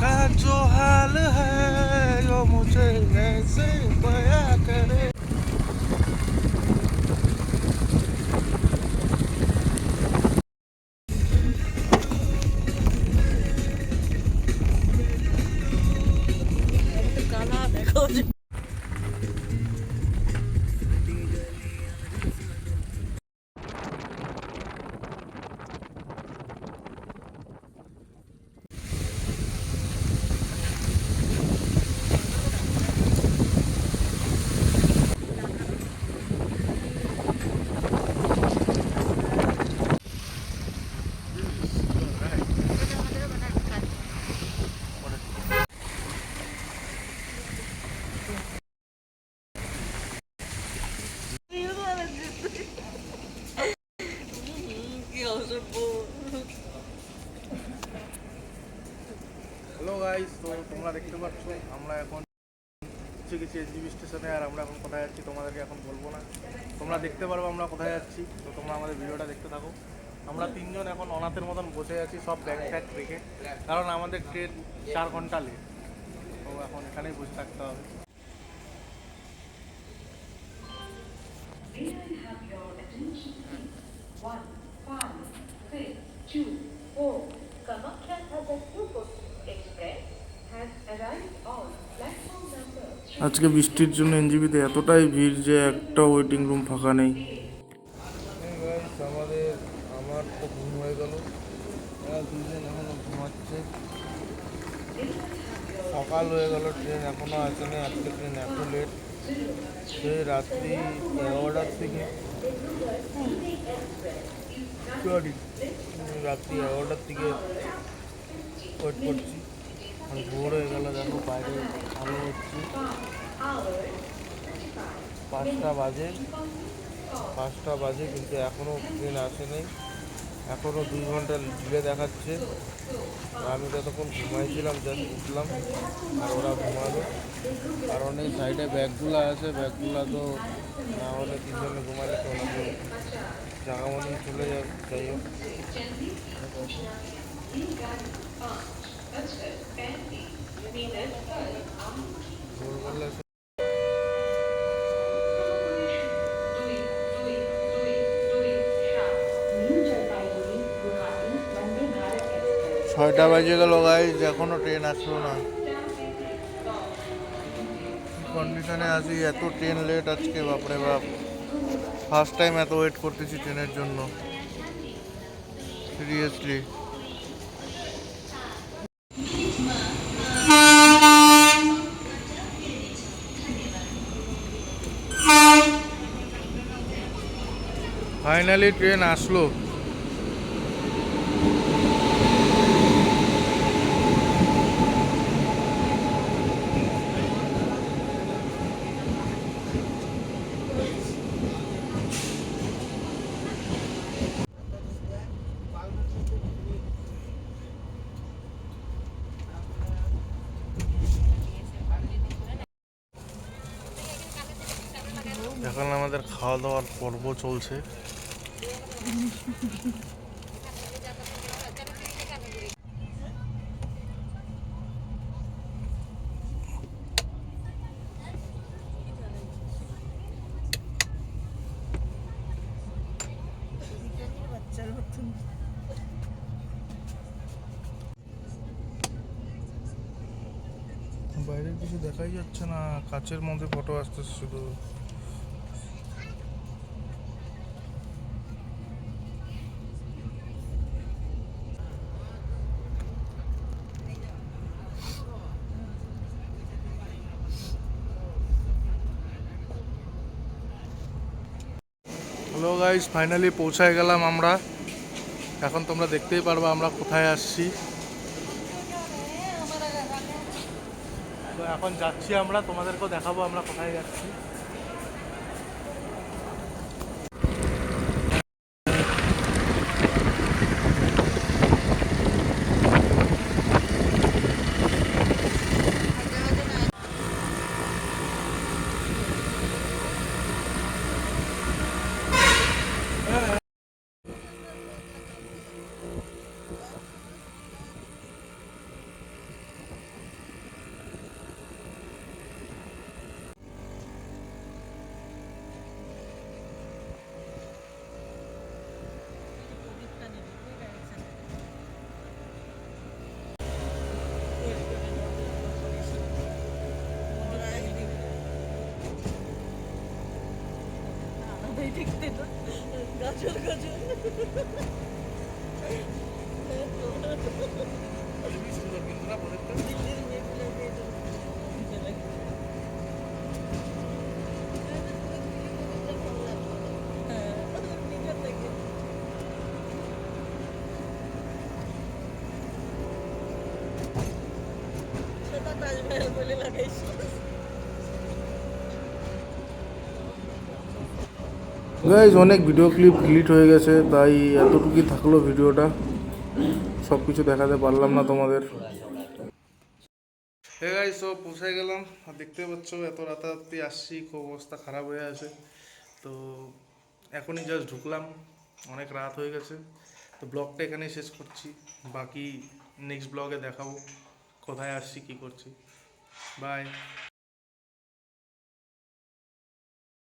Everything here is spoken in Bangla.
का जो हाल है वो मुझे ऐसे बयां करे। হ্যালো গাইস, তো তোমরা দেখতে পাচ্ছ আমরা এখন পৌঁছে গেছি এসজিবি স্টেশনে। আর আমরা এখন কোথায় যাচ্ছি তোমাদেরকে এখন বলবো না, তোমরা দেখতে পারবো আমরা কোথায় যাচ্ছি। তো তোমরা আমাদের ভিডিওটা দেখতে থাকো। আমরা তিনজন এখন অনাথের মতন বসে আছি, সব ব্যাগ ট্যাগ রেখে, কারণ আমাদের ট্রেন 4 ঘন্টা লেট। তো এখন এখানেই বসে থাকতে হবে। আজকে বৃষ্টির জন্য এনজিবিতে এতটাই ভিড় যে একটা ওয়েটিং রুম ফাঁকা নেই। আমার তো ঘুম হয়ে গেল, দুজন এখনো ঘুমাচ্ছে। সকাল হয়ে গেল, ট্রেন এখনো আসেনি। আজকে ট্রেন এত লেট, সে রাত্রি 11টার থেকে ওয়েট করছি। আর ভোর হয়ে গেল, দেখো বাইরে আলো হচ্ছে। 5টা বাজে কিন্তু এখনও ট্রেন আসেনি। এখনও 2 ঘন্টা ডিলে দেখাচ্ছে। আমি ততক্ষণ ঘুমাইছিলাম, জাস্ট উঠলাম আর ওরা ঘুমালো। কারণ এই সাইডে ব্যাগগুলো আছে, ব্যাগগুলো তো না হলে তিনজনে ঘুমালে তো ওনাকে জায়গা মতন চলে যাবে। যাই হোক, ভোরবেলা 6টা বাজে গেল গাইজ, এখনও ট্রেন আসলো না। কন্ডিশনে আছি, এত ট্রেন লেট আজকে, বাপরে বাপ। ফার্স্ট টাইম এত ওয়েট করতেছি ট্রেনের জন্য, সিরিয়াসলি। ফাইনালি ট্রেন আসলো। এখন আমাদের খাওয়া দাওয়ার পর্ব চলছে। বাইরে কিছু দেখাই যাচ্ছে না, কাচের মধ্যে ফটো আসতেছে শুধু। হ্যালো গাইস, ফাইনালি পৌঁছায় গেলাম আমরা। এখন তোমরা দেখতেই পারবা আমরা কোথায় আসছি। তো এখন যাচ্ছি আমরা, তোমাদেরকেও দেখাবো আমরা কোথায় যাচ্ছি। খুবই সুন্দর কিন্তু না প্রজেক্টটা। গাইজ অনেক ভিডিও ক্লিপ ডিলিট হয়ে গেছে, তাই এতটুকুই থাকলো ভিডিওটা, সব কিছু দেখাতে পারলাম না তোমাদের। হে গাইজ সব পৌঁছায় গেলাম, আর দেখতে পাচ্ছ এত রাতারাতি আসছি, খুব অবস্থা খারাপ হয়ে আছে। তো এখনই জাস্ট ঢুকলাম, অনেক রাত হয়ে গেছে। তো ব্লগটা এখানেই শেষ করছি, বাকি নেক্সট ব্লগে দেখাবো কোথায় আসছি কী করছি। বাই।